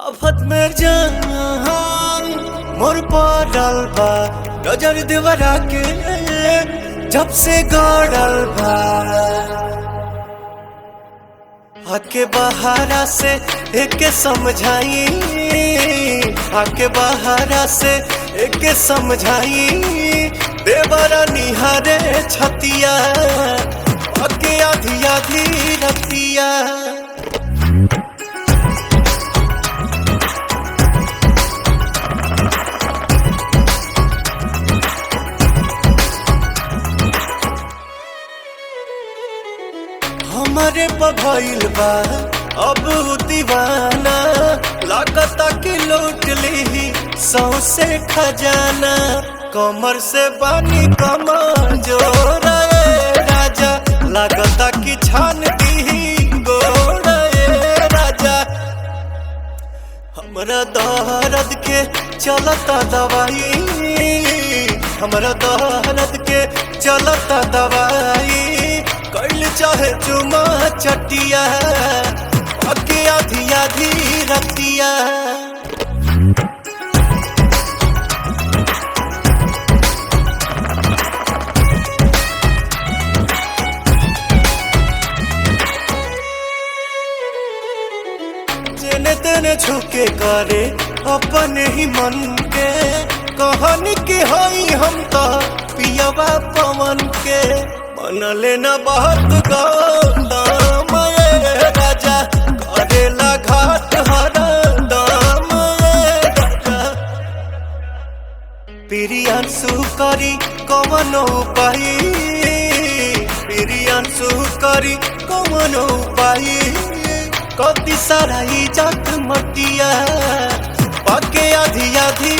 आफत में जान मोर पड़ल बा नजर देवरा के जब से गड़ल बा। आके बहारा से एके समझाई, आके बहारा से एके समझाई, देवरा निहारे छतिया आके आधी आधी रतिया। हमारे पभइल बा अब दीवाना, लागता कि लूट ली सौसे खजाना। कमर से बानी कमर जोर राजा, लागता कि छान दी गोर राजा। हमरा दर्द के चलता दवाई, हमरा दर्द के चलता दवाई। कैल चाहे चुमा चटिया आके आधी आधी रतिया। जेने तेने झुके करे अपने ही मन के, कहानी के हई हम तो पियवा पवन के। मन लेना बहुत दाम राजा, करेला घाट हर दाम राजा। प्रियांशु करी कौन उपाय, प्रियांशु करी कौन उपाय। कति सारा इज्जत मटिया पाके आधी आधी